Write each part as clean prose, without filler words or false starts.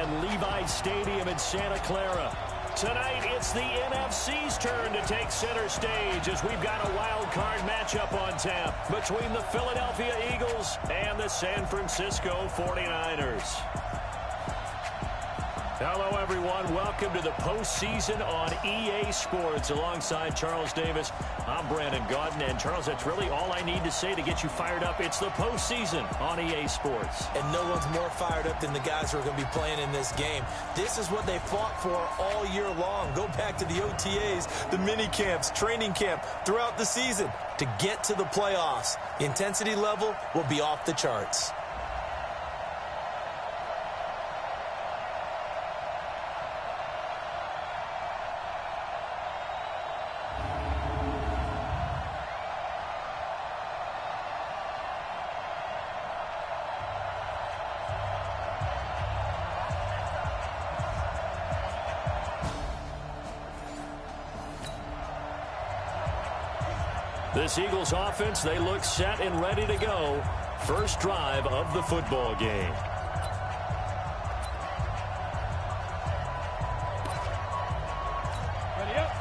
from Levi Stadium in Santa Clara. Tonight, it's the NFC's turn to take center stage as we've got a wild card matchup on tap between the Philadelphia Eagles and the San Francisco 49ers. Hello, everyone. Welcome to the postseason on EA Sports. Alongside Charles Davis, I'm Brandon Gaudin. And, Charles, that's really all I need to say to get you fired up. It's the postseason on EA Sports. And no one's more fired up than the guys who are going to be playing in this game. This is what they fought for all year long. Go back to the OTAs, the mini camps, training camp, throughout the season to get to the playoffs. The intensity level will be off the charts. This Eagles offense, they look set and ready to go. First drive of the football game. Ready up.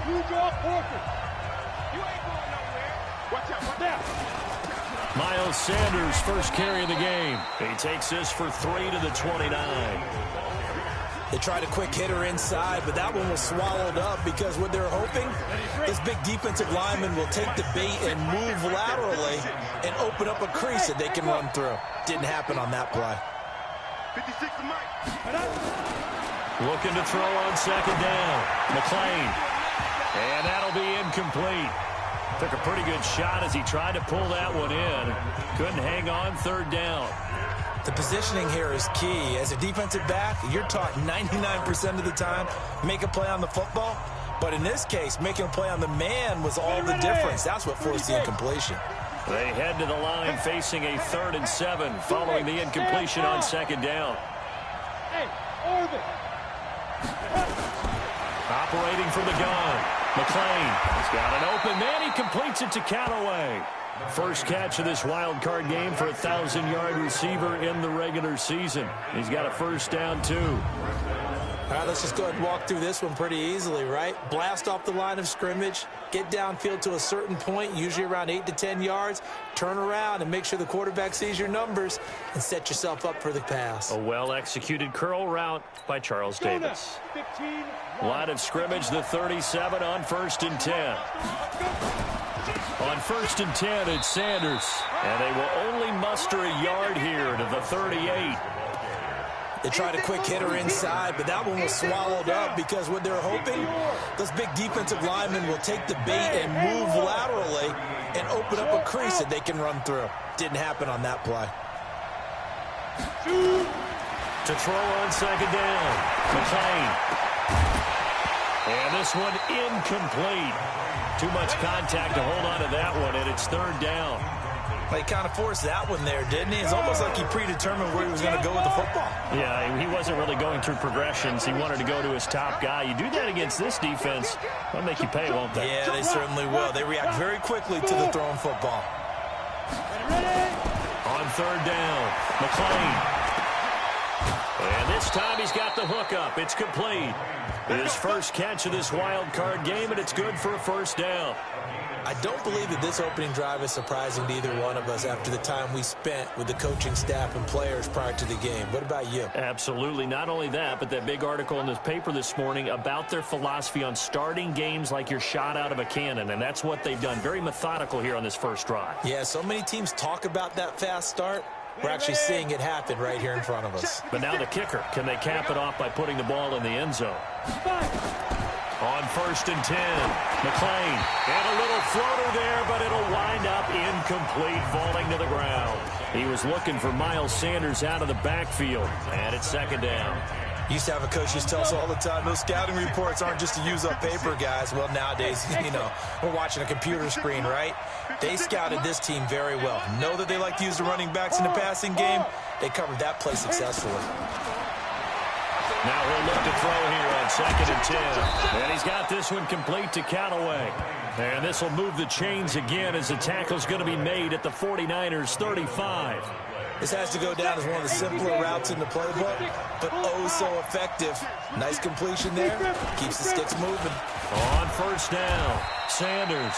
You draw Porter. You ain't going nowhere. Watch out. Watch out. Miles Sanders first carry of the game. He takes this for 3 to the 29. They tried a quick hitter inside, but that one was swallowed up because what they're hoping, this big defensive lineman will take the bait and move laterally and open up a crease that they can run through. Didn't happen on that play. 56 to Mike. Looking to throw on second down. McClain. And that'll be incomplete. Took a pretty good shot as he tried to pull that one in. Couldn't hang on third down. The positioning here is key. As a defensive back, you're taught 99% of the time, make a play on the football. But in this case, making a play on the man was all the difference. That's what forced the incompletion. They head to the line facing a 3rd and 7 following the incompletion on second down. Operating from the gun. McClain has got it open. Then he completes it to Callaway. First catch of this wild card game for a 1,000-yard receiver in the regular season. He's got a first down, too. All right, let's just go ahead and walk through this one pretty easily, right? Blast off the line of scrimmage, get downfield to a certain point, usually around 8 to 10 yards, turn around and make sure the quarterback sees your numbers and set yourself up for the pass. A well-executed curl route by Charles Davis. Line of scrimmage, the 37 on 1st and 10. On 1st and 10, it's Sanders. And they will only muster a yard here to the 38. They tried a quick hitter inside, but that one was swallowed up because what they're hoping, those big defensive linemen will take the bait and move laterally and open up a crease that they can run through. Didn't happen on that play. To throw on second down, McClain. And this one incomplete. Too much contact to hold on to that one, and it's 3rd down. He kind of forced that one there, didn't he? It's almost like he predetermined where he was going to go with the football. Yeah, he wasn't really going through progressions. He wanted to go to his top guy. You do that against this defense, they'll make you pay, won't they? Yeah, they certainly will. They react very quickly to the thrown football. On 3rd down, McClain. And this time he's got the hook up. It's complete. His first catch of this wild card game, and it's good for a first down. I don't believe that this opening drive is surprising to either one of us after the time we spent with the coaching staff and players prior to the game. What about you? Absolutely. Not only that, but that big article in this paper this morning about their philosophy on starting games like you're shot out of a cannon, and that's what they've done. Very methodical here on this first drive. Yeah, so many teams talk about that fast start. We're actually seeing it happen right here in front of us. But now the kicker. Can they cap it off by putting the ball in the end zone? On 1st and 10, McClain. And a little floater there, but it'll wind up incomplete, falling to the ground. He was looking for Miles Sanders out of the backfield, and it's 2nd down. Used to have a coach used to tell us all the time, those scouting reports aren't just to use up paper, guys. Well, nowadays, we're watching a computer screen, right? They scouted this team very well. Know that they like to use the running backs in the passing game. They covered that play successfully. Now he'll look to throw here on 2nd and 10. And he's got this one complete to Callaway. And this will move the chains again as the tackle's going to be made at the 49ers 35. This has to go down as one of the simpler routes in the playbook, but oh so effective. Nice completion there. Keeps the sticks moving. On first down, Sanders.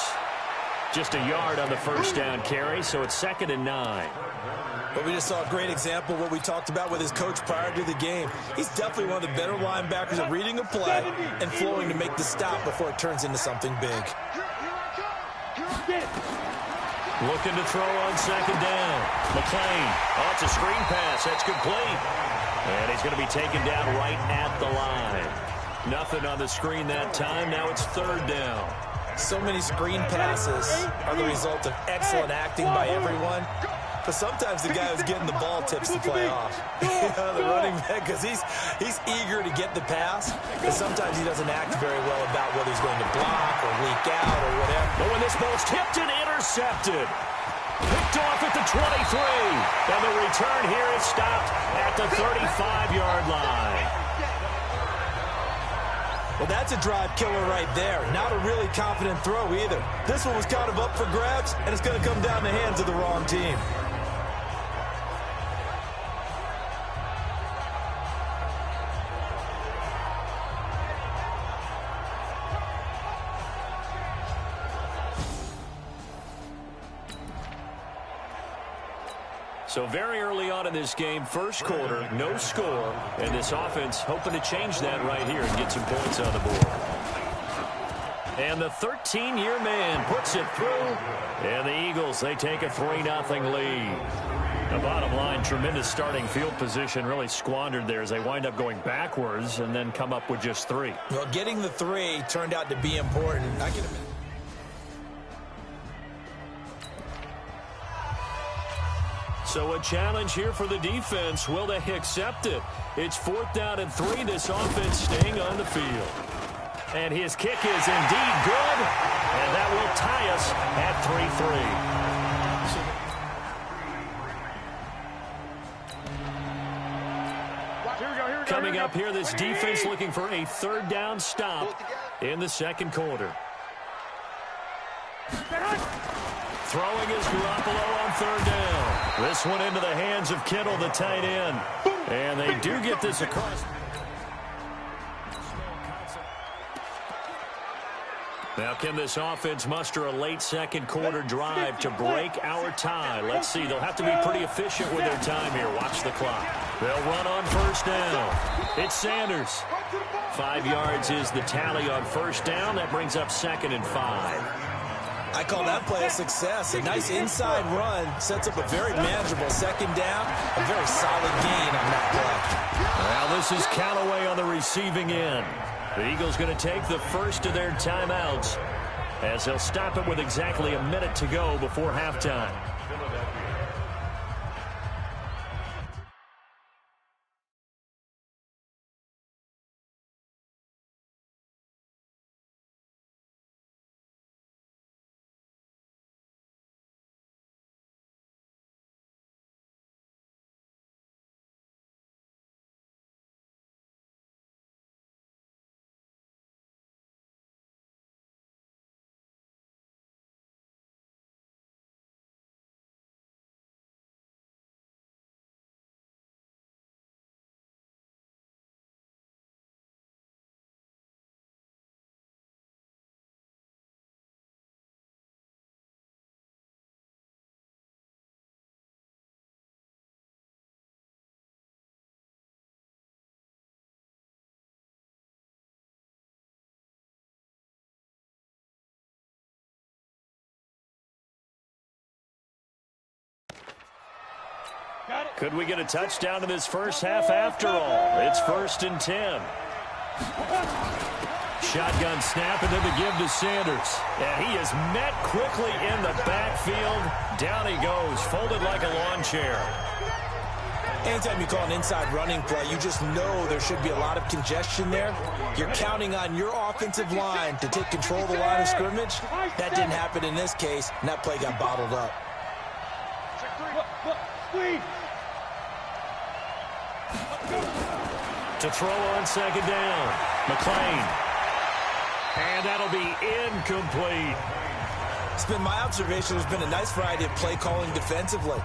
Just a yard on the first down carry, so it's 2nd and 9. But we just saw a great example of what we talked about with his coach prior to the game. He's definitely one of the better linebackers at reading a play and flowing to make the stop before it turns into something big. Looking to throw on 2nd down. McClain. Oh, it's a screen pass. That's complete. And he's going to be taken down right at the line. Nothing on the screen that time. Now it's 3rd down. So many screen passes are the result of excellent acting by everyone. But sometimes the guy who's getting the ball tips the play off. The running back, because he's eager to get the pass, but sometimes he doesn't act very well about whether he's going to block or leak out or whatever. But when this ball's tipped and intercepted, picked off at the 23, and the return here is stopped at the 35-yard line. Well, that's a drive killer right there. Not a really confident throw either. This one was kind of up for grabs, and it's going to come down the hands of the wrong team. So very early on in this game, first quarter, no score, and this offense hoping to change that right here and get some points on the board. And the 13-year man puts it through, and the Eagles, they take a 3-0 lead. The bottom line, tremendous starting field position, really squandered there as they wind up going backwards and then come up with just 3. Well, getting the 3 turned out to be important. I can admit. So a challenge here for the defense. Will they accept it? It's 4th down and 3. This offense staying on the field. And his kick is indeed good. And that will tie us at 3-3. Coming up here, this defense looking for a 3rd down stop in the 2nd quarter. Throwing is Garoppolo on 3rd down. This one into the hands of Kittle, the tight end. And they do get this across. Now, can this offense muster a late 2nd quarter drive to break our tie? Let's see. They'll have to be pretty efficient with their time here. Watch the clock. They'll run on 1st down. It's Sanders. 5 yards is the tally on 1st down. That brings up 2nd and 5. I call that play a success. A nice inside run sets up a very manageable 2nd down. A very solid gain on that play. Well, this is Callaway on the receiving end. The Eagles going to take the first of their timeouts as they'll stop it with exactly a minute to go before halftime. Could we get a touchdown in this first half after all? It's 1st and 10. Shotgun snap and then the give to Sanders. And he is met quickly in the backfield. Down he goes, folded like a lawn chair. Anytime you call an inside running play, you just know there should be a lot of congestion there. You're counting on your offensive line to take control of the line of scrimmage. That didn't happen in this case, and that play got bottled up. To throw on 2nd down, McClain. And that'll be incomplete. It's been my observation there's been a nice variety of play calling defensively.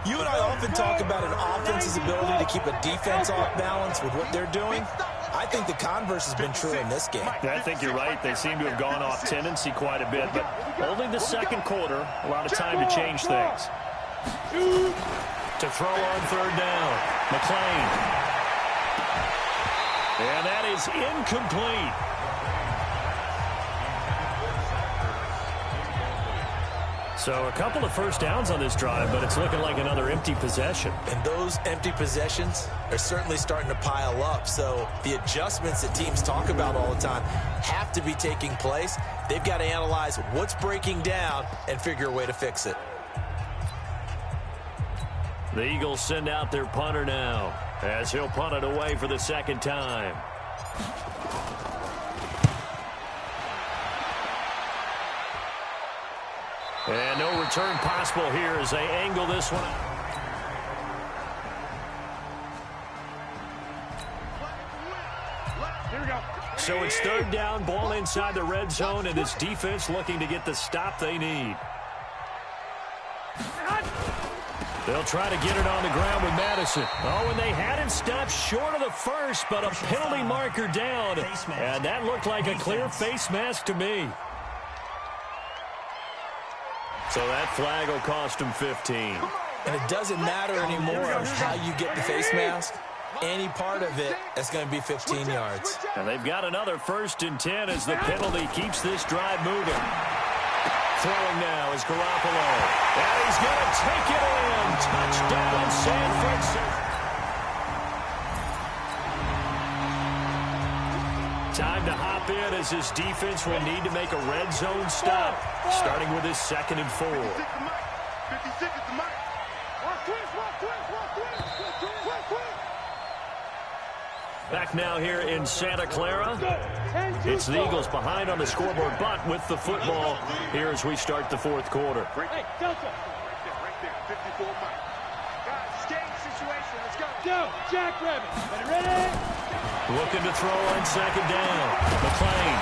You and I often talk about an offense's ability to keep a defense off balance with what they're doing. I think the converse has been true in this game. I think you're right. They seem to have gone off tendency quite a bit, but only the second quarter, a lot of time to change things. To throw on third down, McClain. And that is incomplete. So a couple of first downs on this drive, but it's looking like another empty possession. And those empty possessions are certainly starting to pile up. So the adjustments that teams talk about all the time have to be taking place. They've got to analyze what's breaking down and figure a way to fix it. The Eagles send out their punter now as he'll punt it away for the second time. And no return possible here as they angle this one. Here we go. So it's third down, ball inside the red zone, and this defense looking to get the stop they need. They'll try to get it on the ground with Madison. Oh, and they had him stopped short of the first, but a penalty marker down. And that looked like a clear face mask to me. So that flag will cost him 15. And it doesn't matter anymore how you get the face mask. Any part of it is going to be 15 yards. And they've got another 1st and 10 as the penalty keeps this drive moving. Throwing now is Garoppolo. And he's going to take it in. Touchdown, San Francisco. Time to hop in as this defense will need to make a red zone stop, starting with his 2nd and 4. 56 is the mic. Back now here in Santa Clara. It's the Eagles behind on the scoreboard, but with the football here as we start the 4th quarter. Hey, Delta. Right there, 54 mic. Guys, game situation. Let's go. Go, Jackrabbit. Ready? Looking to throw on 2nd down. McClain.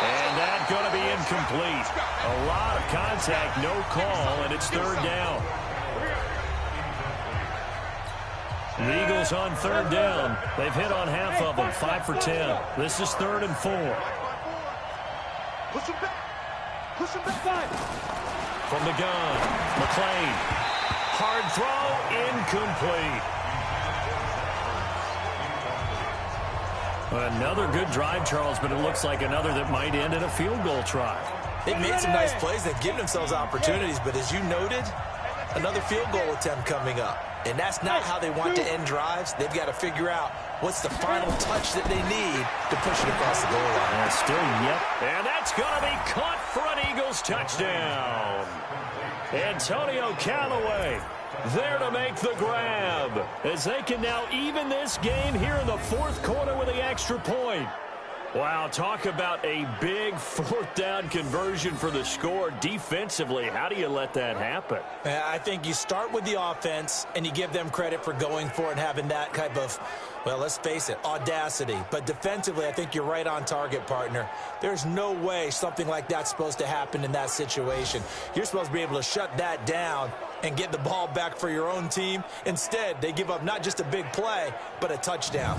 And that's going to be incomplete. A lot of contact, no call, and it's 3rd down. The Eagles on 3rd down. They've hit on half of them, 5 for 10. This is 3rd and 4. Push him back. Push him back. From the gun, McClain. Hard throw, incomplete. Another good drive, Charles, but it looks like another that might end in a field goal try. They've made some nice plays. They've given themselves opportunities, but as you noted, another field goal attempt coming up. And that's not how they want to end drives. They've got to figure out what's the final touch that they need to push it across the goal line. Still, yep. And that's going to be caught for an Eagles touchdown. Antonio Callaway there to make the grab as they can now even this game here in the 4th quarter with the extra point. Wow, talk about a big 4th down conversion for the score. Defensively, how do you let that happen? I think you start with the offense and you give them credit for going for it and having that type of, well, let's face it, audacity. But defensively, I think you're right on target, partner. There's no way something like that's supposed to happen in that situation. You're supposed to be able to shut that down and get the ball back for your own team. Instead, they give up not just a big play, but a touchdown.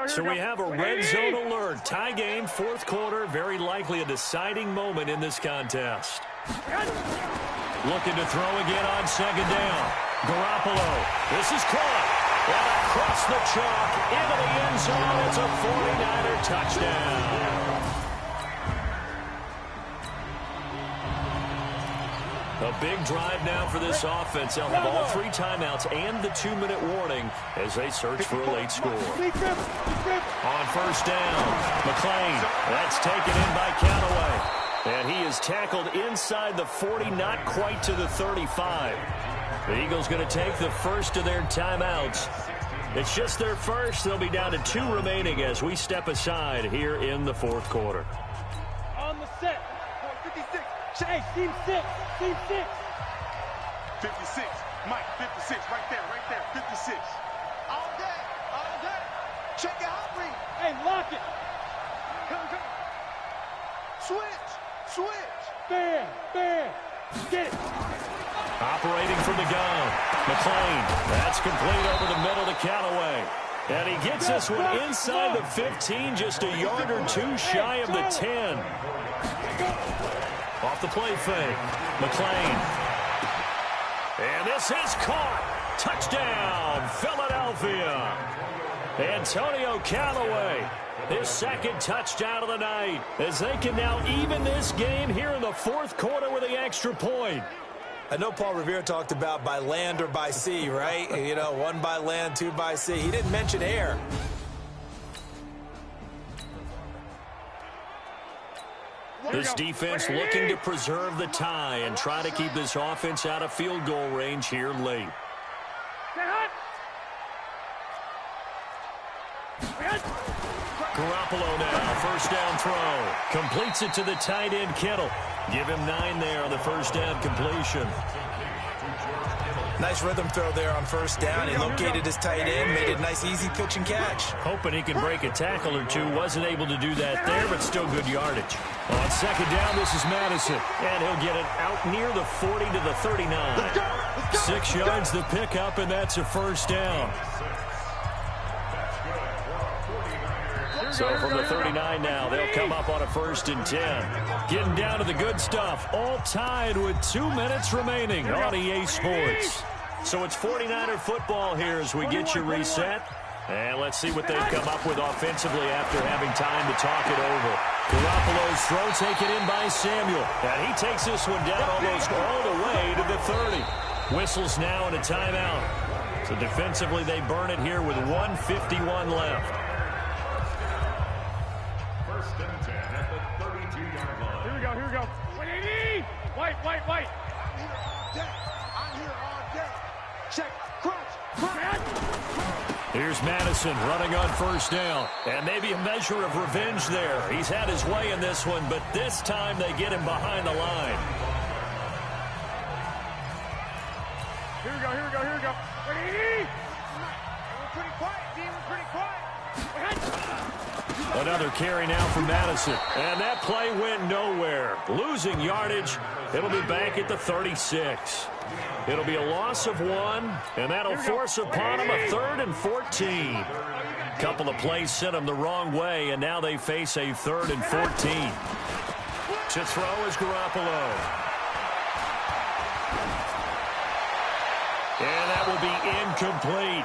So we have a red zone alert. Tie game, 4th quarter. Very likely a deciding moment in this contest. Looking to throw again on 2nd down. Garoppolo. This is caught. And across the chalk into the end zone. It's a 49er touchdown. A big drive now for this offense. They'll have all 3 timeouts and the 2-minute warning as they search for a late score. On 1st down, McClain. That's taken in by Callaway. And he is tackled inside the 40, not quite to the 35. The Eagles going to take the first of their timeouts. It's just their first. They'll be down to 2 remaining as we step aside here in the 4th quarter. On the set. 56. Hey, team 6. Team 6. 56. Mike, 56. Right there. 56. All day. Check it out, Reed. Hey, lock it. Come. Switch. Operating from the gun. McClain. That's complete over the middle to Callaway. And he gets this one inside the 15, just a yard or two shy of the 10. Off the play fake. McClain. And this is caught. Touchdown, Philadelphia. Antonio Callaway, his second touchdown of the night, as they can now even this game here in the fourth quarter with the extra point. I know Paul Revere talked about by land or by sea, right? You know, one by land, two by sea. He didn't mention air. This defense looking to preserve the tie and try to keep this offense out of field goal range here late. Garoppolo now, first down throw. Completes it to the tight end, Kittle. Give him 9 there on the first down completion. Nice rhythm throw there on first down. He located his tight end, made it a nice, easy pitch and catch. Hoping he can break a tackle or two. Wasn't able to do that there, but still good yardage. On second down, this is Madison. And he'll get it out near the 40 to the 39. 6 yards the pickup, and that's a first down. So from the 39 now, they'll come up on a 1st and 10. Getting down to the good stuff. All tied with 2 minutes remaining on EA Sports. So it's 49er football here as we get you reset. And let's see what they've come up with offensively after having time to talk it over. Garoppolo's throw taken in by Samuel. And he takes this one down almost all the way to the 30. Whistles now and a timeout. So defensively they burn it here with 1:51 left. Here we go. 180. White. I'm here all day. Check. Crunch. Here's Madison running on first down. And maybe a measure of revenge there. He's had his way in this one, but this time they get him behind the line. Here we go. 180. We're pretty quiet, team. We're pretty quiet. Another carry now for Madison. And that play went nowhere. Losing yardage. It'll be back at the 36. It'll be a loss of 1, and that'll force upon them a 3rd and 14. Couple of plays sent them the wrong way, and now they face a 3rd and 14. To throw is Garoppolo. And that will be incomplete.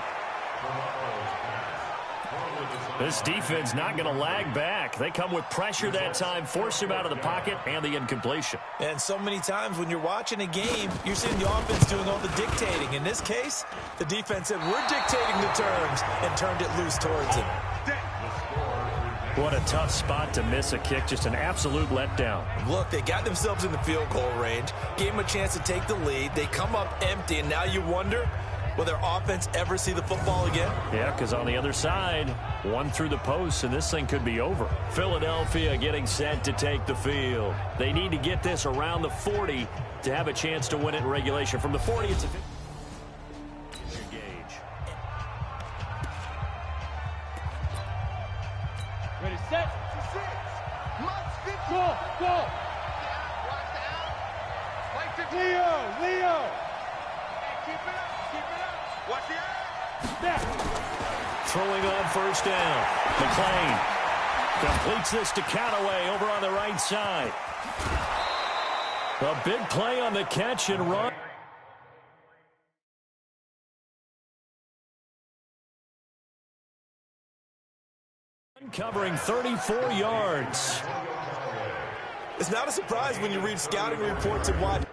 This defense not going to lag back. They come with pressure that time, force him out of the pocket, and the incompletion. And so many times when you're watching a game, you're seeing the offense doing all the dictating. In this case, the defense said, we're dictating the terms, and turned it loose towards him. What a tough spot to miss a kick. Just an absolute letdown. Look, they got themselves in the field goal range, gave them a chance to take the lead. They come up empty, and now you wonder, will their offense ever see the football again? Yeah, because on the other side, one through the post, and this thing could be over. Philadelphia getting set to take the field. They need to get this around the 40 to have a chance to win it in regulation. From the 40, it's a 50. Ready, set. Go. Leo. Keep it up. Watch the eye. Throwing on first down. McClain completes this to Callaway over on the right side. A big play on the catch and run. Covering 34 yards. It's not a surprise when you read scouting reports and watch.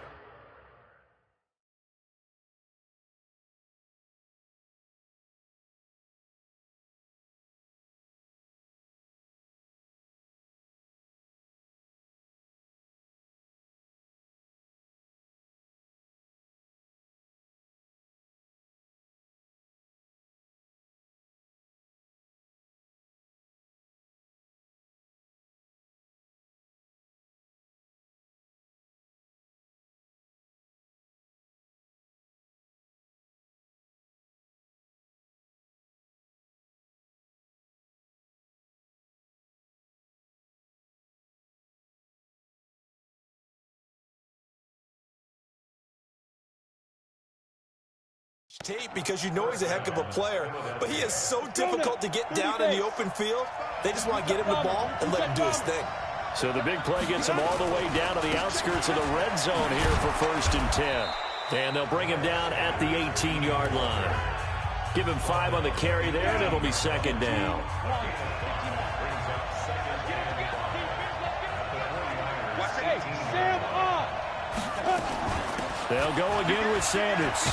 Tape because you know he's a heck of a player, but he is so difficult to get down in the open field. They just want to get him the ball and let him do his thing. So the big play gets him all the way down to the outskirts of the red zone here for 1st and 10. And they'll bring him down at the 18-yard line. Give him 5 on the carry there, and it'll be 2nd down. They'll go again with Sanders.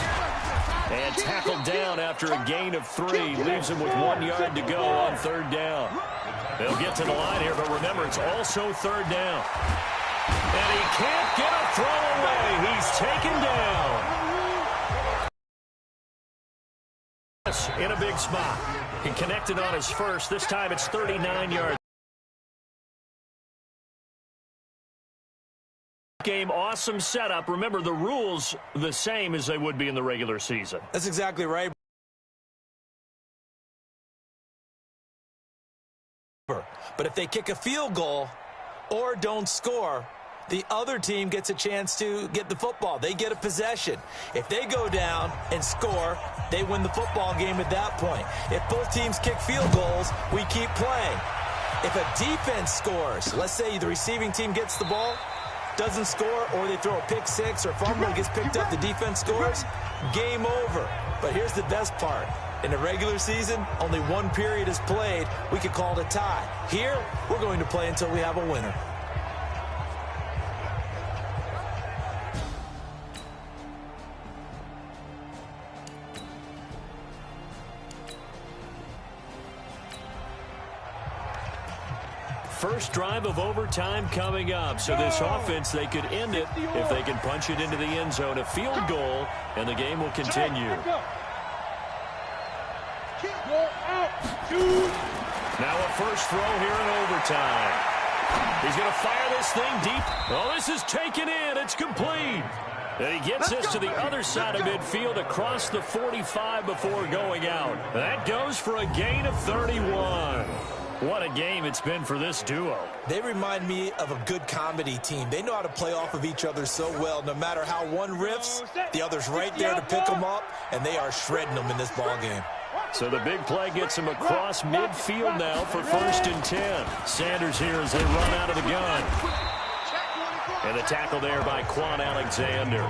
And tackled down after a gain of 3. Leaves him with 1 yard to go on 3rd down. They'll get to the line here, but remember, it's also 3rd down. And he can't get a throw away. He's taken down. In a big spot. He connected on his first. This time it's 39 yards. Game, awesome setup. Remember, the rules the same as they would be in the regular season. That's exactly right. But if they kick a field goal or don't score, the other team gets a chance to get the football. They get a possession. If they go down and score, they win the football game at that point. If both teams kick field goals, we keep playing. If a defense scores, let's say the receiving team gets the ball, doesn't score, or they throw a pick six or fumble and gets picked up, the defense scores, game over. But here's the best part. In the regular season, only 1 period is played. We could call it a tie. Here, we're going to play until we have a winner. First drive of overtime coming up. So this offense, they could end it if they can punch it into the end zone. A field goal, and the game will continue. Now a first throw here in overtime. He's going to fire this thing deep. Oh, this is taken in. It's complete. And he gets this to the other side of midfield across the 45 before going out. That goes for a gain of 31. What a game it's been for this duo. They remind me of a good comedy team. They know how to play off of each other so well. No matter how one riffs, the other's right there to pick them up, and they are shredding them in this ball game. So the big play gets him across midfield now for 1st and 10. Sanders here as they run out of the gun. And the tackle there by Quan Alexander.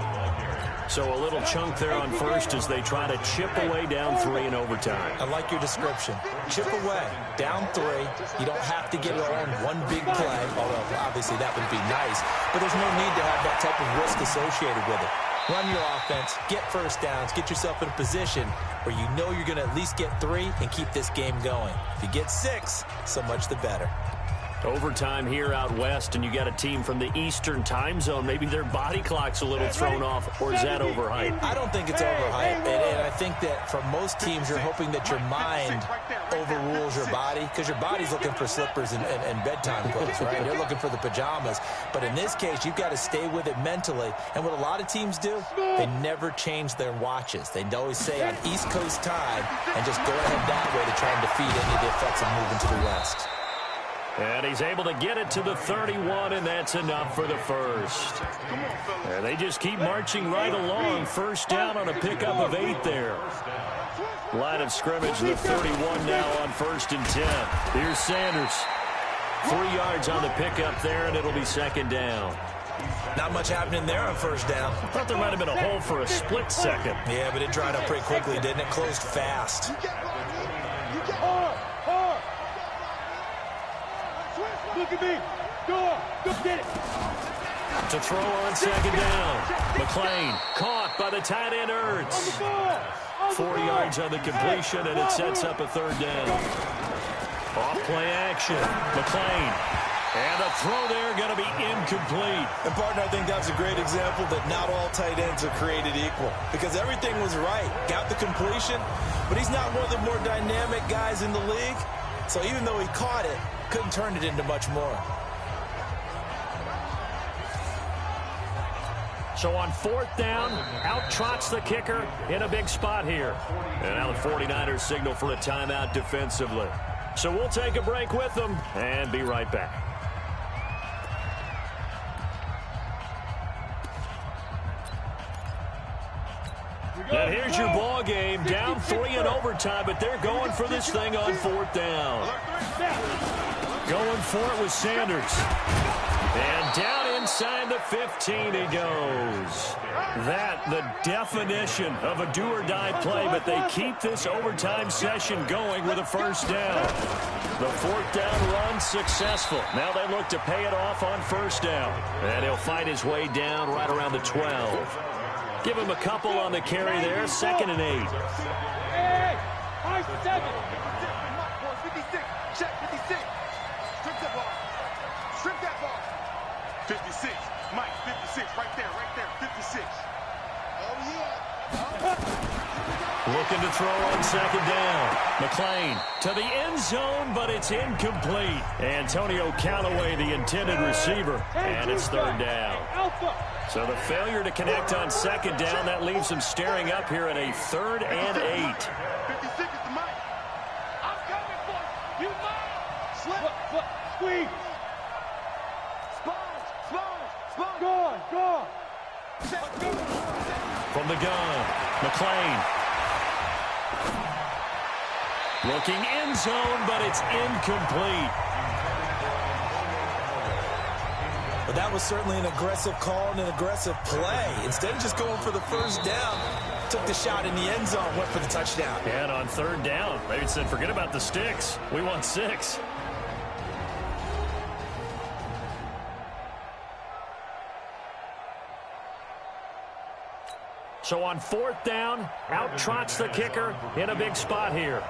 So a little chunk there on first as they try to chip away down 3 in overtime. I like your description. Chip away, down 3. You don't have to get it all in one big play, although obviously that would be nice. But there's no need to have that type of risk associated with it. Run your offense, get first downs, get yourself in a position where you know you're going to at least get 3 and keep this game going. If you get 6, so much the better. Overtime here out west, and you got a team from the Eastern time zone. Maybe their body clock's a little thrown off, or is that overhyped? I don't think it's overhyped, and I think that for most teams, you're hoping that your mind overrules your body, because your body's looking for slippers and bedtime clothes, right? You're looking for the pajamas. But in this case, you've got to stay with it mentally. And what a lot of teams do, they never change their watches. They always say on East Coast time, and just go ahead that way to try and defeat any of the effects of moving to the west. And he's able to get it to the 31, and that's enough for the first. And they just keep marching right along. First down on a pickup of 8 there. Line of scrimmage, the 31 now on 1st and 10. Here's Sanders. 3 yards on the pickup there, and it'll be 2nd down. Not much happening there on first down. I thought there might have been a hole for a split second. Yeah, but it dried up pretty quickly, didn't it? Closed fast. Look at me. Go get it. To throw on 2nd down. McClain caught by the tight end Ertz. 4 yards on the completion, and it sets up a 3rd down. Off play action. McClain. And a throw there going to be incomplete. And, partner, I think that's a great example that not all tight ends are created equal. Because everything was right. Got the completion, but he's not one of the more dynamic guys in the league. So even though he caught it, couldn't turn it into much more. So on 4th down, out trots the kicker in a big spot here. And now the 49ers signal for a timeout defensively. So we'll take a break with them and be right back. And here's your ball game. Down 3 in overtime, but they're going for this thing on 4th down. Going for it with Sanders. And down inside the 15 he goes. That, the definition of a do-or-die play, but they keep this overtime session going with a 1st down. The 4th down run successful. Now they look to pay it off on 1st down. And he'll fight his way down right around the 12. Give him a couple on the carry there. 2nd and 8. Hey, 7. 56. Check 56. Strip that ball. Strip that ball. 56. Mike, 56. Right there. 56. Oh, yeah. Looking to throw on 2nd down. McClain to the end zone, but it's incomplete. Antonio Callaway, the intended receiver, and it's 3rd down. So the failure to connect on 2nd down, that leaves them staring up here at a 3rd and 8. 56 is the mic. I'm coming for you. You might. Slip. Squeeze. Sponge. Gone. From the gun, McClain. Looking end zone, but it's incomplete. But that was certainly an aggressive call and an aggressive play. Instead of just going for the 1st down, took the shot in the end zone, went for the touchdown. And on 3rd down, they said, forget about the sticks. We want 6. So on 4th down, out trots the kicker in a big spot here.